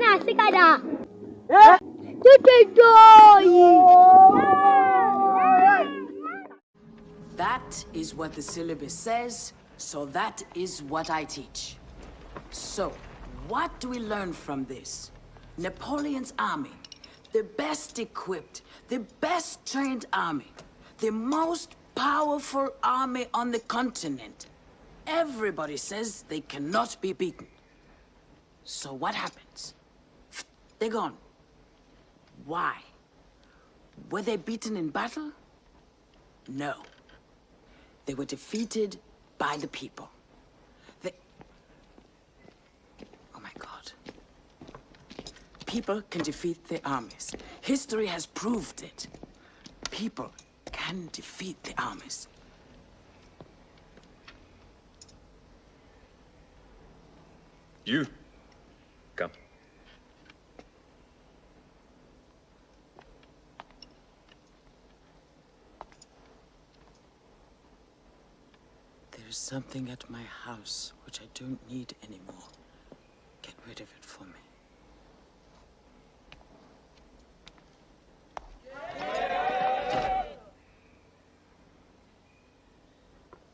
na sikada. That is what the syllabus says, so that is what I teach. So, what do we learn from this? Napoleon's army, the best equipped, the best trained army, the most powerful army on the continent. Everybody says they cannot be beaten. So what happens? They're gone. Why? Were they beaten in battle? No. They were defeated by the people. Oh my God. People can defeat their armies. History has proved it. People can defeat the armies. You. Come. There's something at my house which I don't need anymore. Get rid of it for me.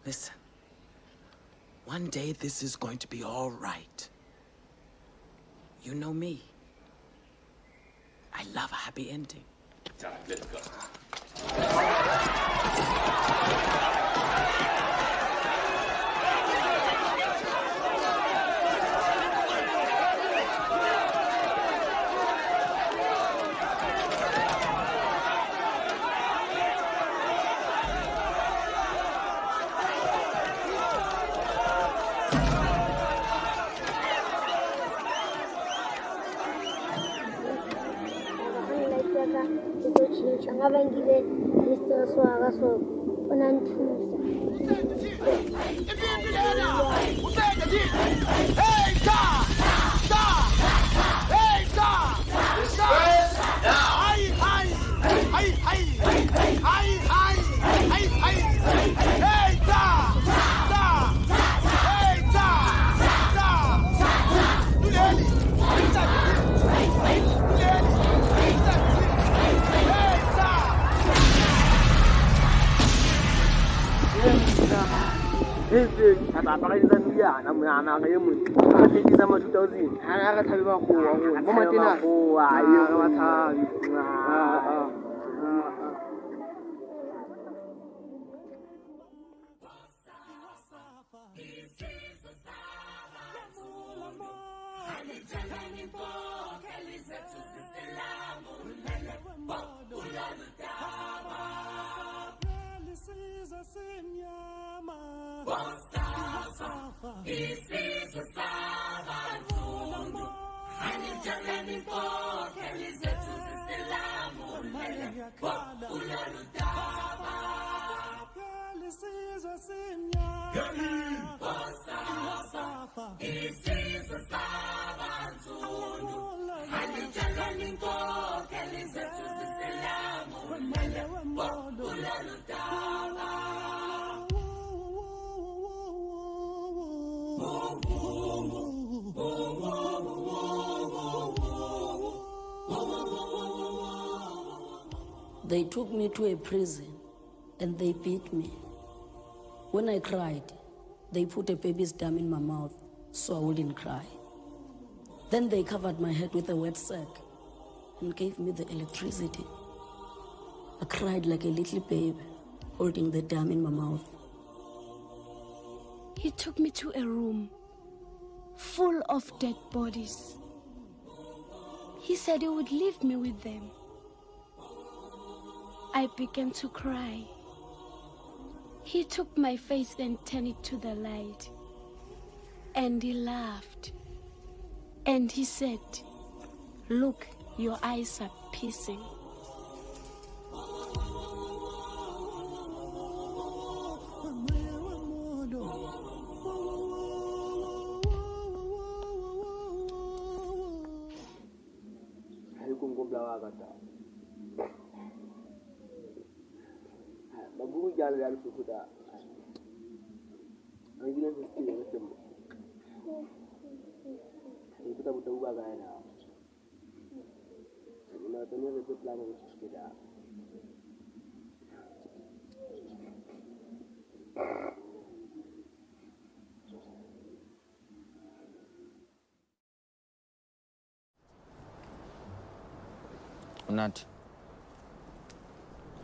Listen. One day this is going to be all right. You know me. I love a happy ending. Time, let's go. They took me to a prison and they beat me. When I cried, they put a baby's dam in my mouth so I wouldn't cry. Then they covered my head with a wet sack and gave me the electricity. I cried like a little babe holding the dam in my mouth. He took me to a room full of dead bodies. He said he would leave me with them. I began to cry. He took my face and turned it to the light. And he laughed. And he said, "Look, your eyes are piercing." Unat.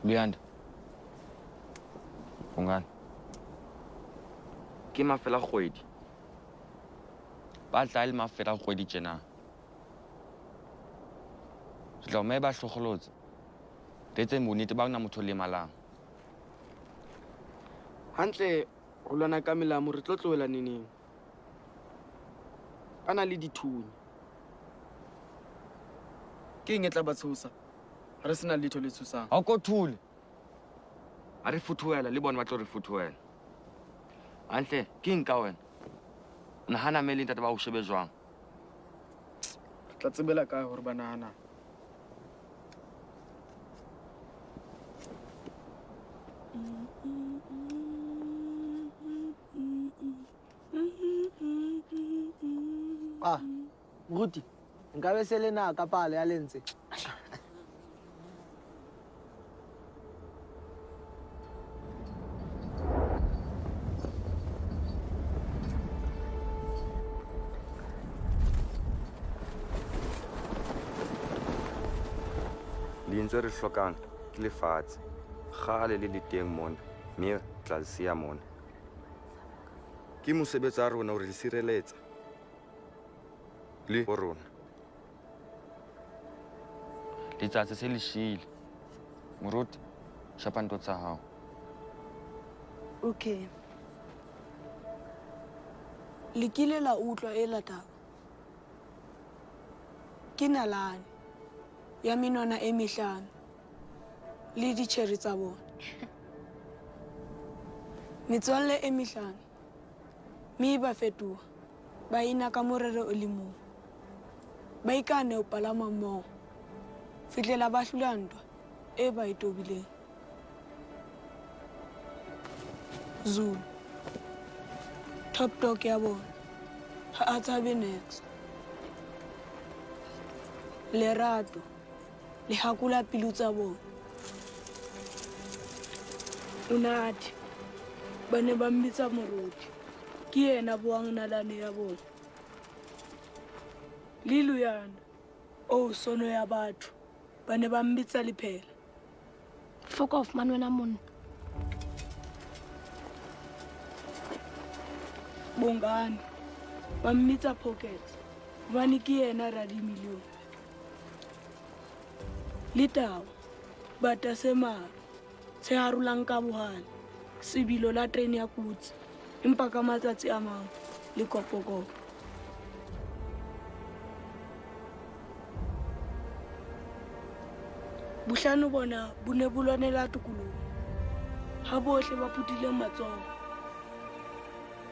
Beyond. Pungan. Ke mafela kgwedi. Ba tla le mafela kgwedi tjena. Tlo me ba hlogolotse. Tetse monete ba una motho le malang. Hantle ho lwana ka melamo re tlo tlohela neneng. Ana le dithuni. Ke eng e tla ba tshosa? Re sena letho le tshosang. Ha o ko thule. A re futhuela le bona ba tlo re futhuela. Hantle ke eng ka wena? Nahana mele ntate ba o shebe jwang. Re tla tsebela kae hore ba nahana. Ruti, nka be se le na ka pale ya lentswe. Lentswe re hlokang ke lefatshe. Kgale le le teng mona, mme tla le siya mona. Ke mosebetsi wa rona hore le sireletsa le rona. Letsatsi se le shile. Moruti, shapa ntho tsa hao. Okay. Lekile la utlwa e lata. Ke nalane ya menwana e mehlano le ditjhere tsa bona. Metswalle e mehlano mme ba fetoha ba ina ka morero o le mong. Ba ikane ho palama mmoho fihlela ba hlola ntwa e ba e tobileng. Zulu top dog ya bona ha a tshabe next. Lerato le hakula pelo tsa bona. Unati ba ne ba mmitsa moruti ke yena boang nalane ya bona. Le Luyana o sono ya batho ba ne ba mmitsa lephela. Fuck off man wena monna. Bongani ba mmitsa pockets bane ke yena radimilione. Le tao bata semaro se harulang ka bohane sebilo la trene ya kutsi empa ka matsatsi a mang le kopokopo. Bohlano bona bo ne bo lwanela tokoloho ha bohle ba phutileng matsoho.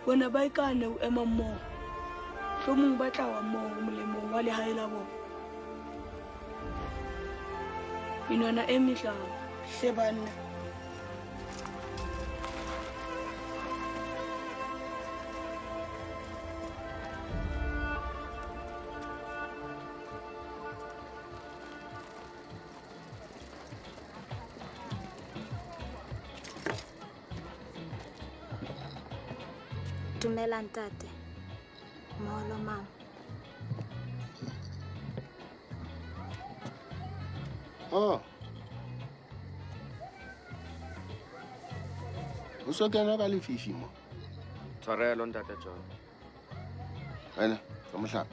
Bona ba ikane ho ema mmoho hlomong ba tla wa mmoho molemong wa lehae la bona. Menwana e mehlano hle banna. Dumela ntate. Maholo mama. Oh. O so kena ka lefifi mo. Tshwarelo ntate John. Wena, ka mohlala.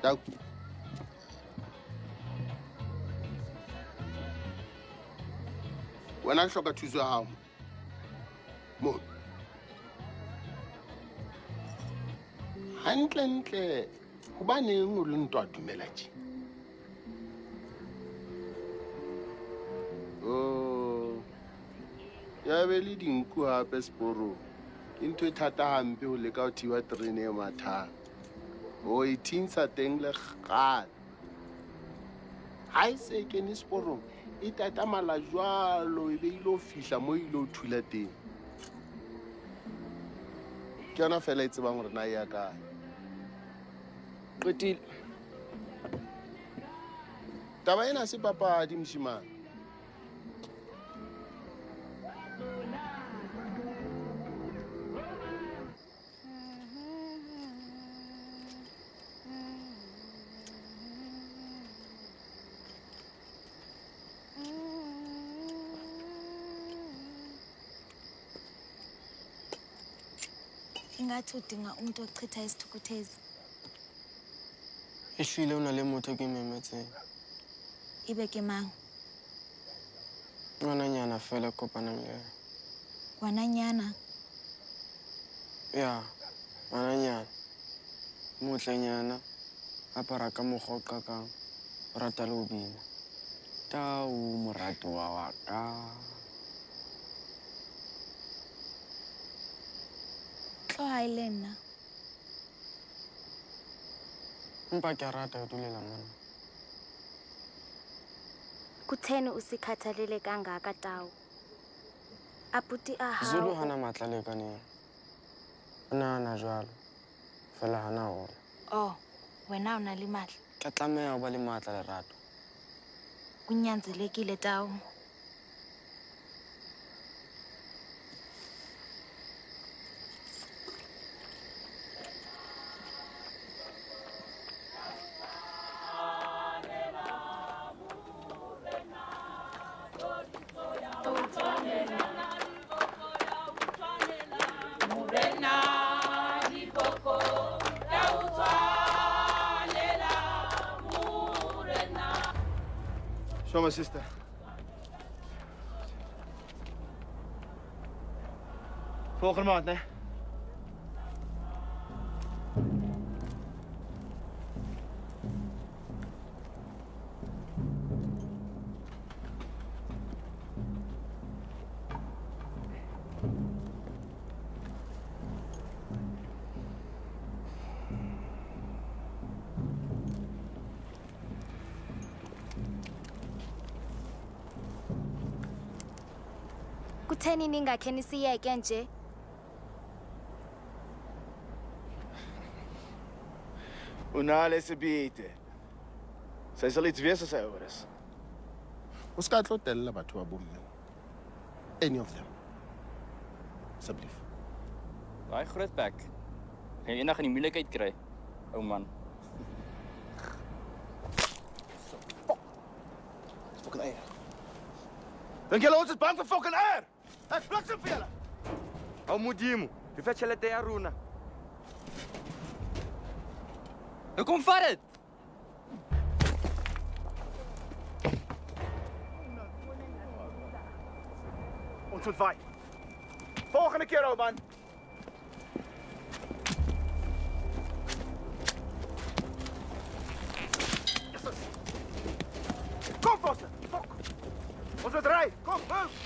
Tau. Wena hloka thuso ya hao. Mo. Hantle, hobaneng o le ntwa dumela tje? Oh. Ya be le dinku hape seporong. Ke ntho e thata hampe ho leka ho thiba terene e mathang. O e thintsha teng le kgale. Ha e se kene seporong, e tatamala jwalo e be ilo fihla mo ilo thula teng. ke yona fela e tsebang gore na e ya kae. Qetile. Taba ena ha se papadi moshemane. Ingathi udinga umuntu ochitha isithukuthezi. Ehlile o na le motho ke memetseng. Ibe ke mang? Ngwananyana fela kopanang le yena. Ngwananyana? Ya, ngwananyana. Motlenyana, apara ka mokgwa o qakang, o rata le ho bina. Tau moratuwa wa ka. Tloha e le nna. Empa ke a rata ho dulela mona. Kutheni usikhathalele kangaka Tau? Abuti a hao. Zulu hana matla lekaneng. O nahana jwalo. Fela hana ona. Oh, wena una le matla. Ke tlameha ho ba le matla lerato. Kunyanzelekile Tau. Show my sister. Volgende maand, né? Kutheni ningakhe nisiyeke nje? Unale se biete. Sy sal iets wees as sy oor is. O ska tlotella batho ba bomme. Any of them. Asseblief. Daai groot bek. Gaan jy eendag in die moeilikheid kry, ou man. Fucking eier. Dink julle ons is bang vir fucking eier? Ek bliksem vir julle. Hou Modimo, die vet tjhelete ya rona. Nou kom vat dit. Ons moet vaai. Volgende keer, ou man. Kom, Foster. Fok. Ons moet ry. Kom, move.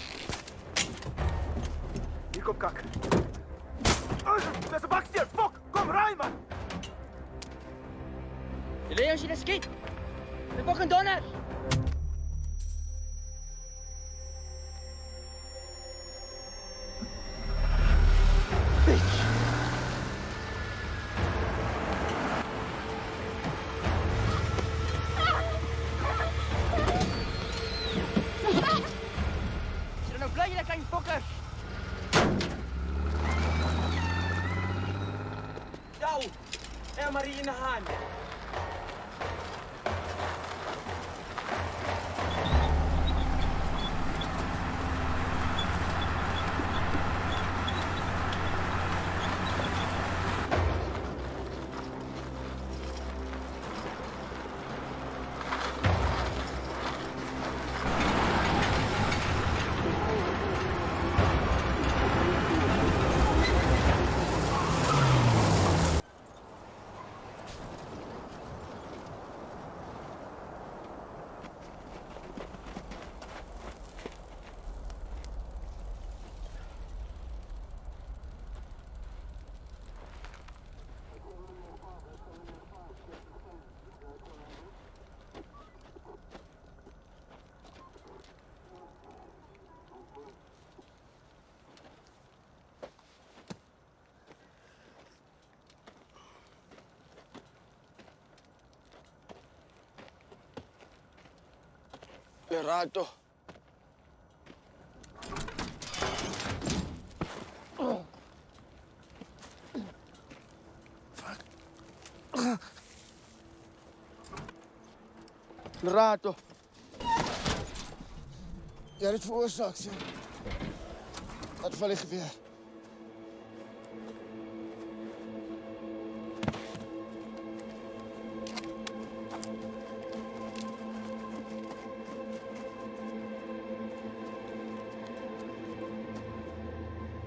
Hier kom kak. Dis 'n baksteen. Fok. Kom, ry, man. Jy lê as jy skiet. Ek wag en donder. Lerato. Lerato. Jy het dit veroorsaak, sien. Wat val die geweer?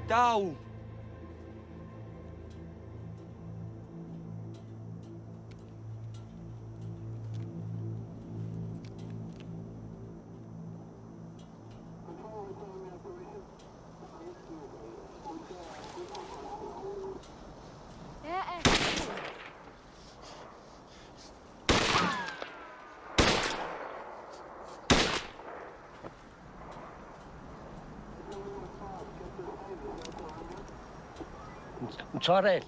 Tau. Sorry.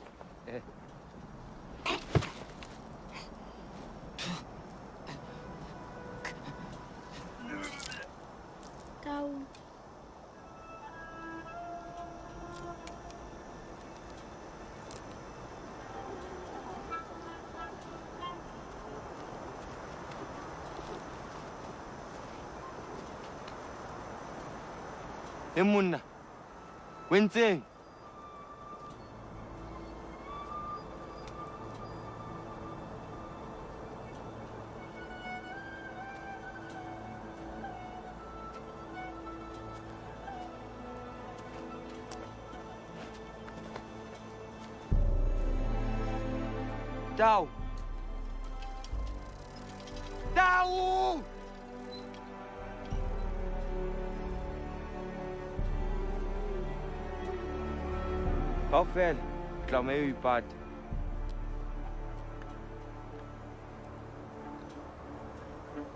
Tau. Hey monna. Wentseng. Tau. Tau. Kaufel, tlameha ho ipata.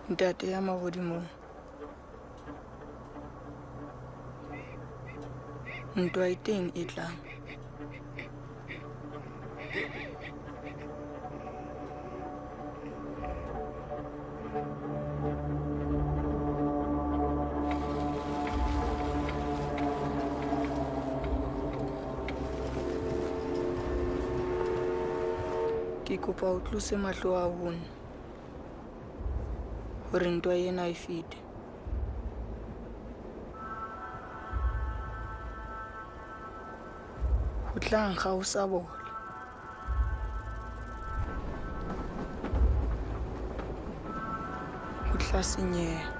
Ntate ya mahodimong. Ntwa e teng e tlang. Ke kopa o tlose mahlo a bone hore ntwa ena e fete. Ho tla nkga o sa bola. Ho tla senyeha.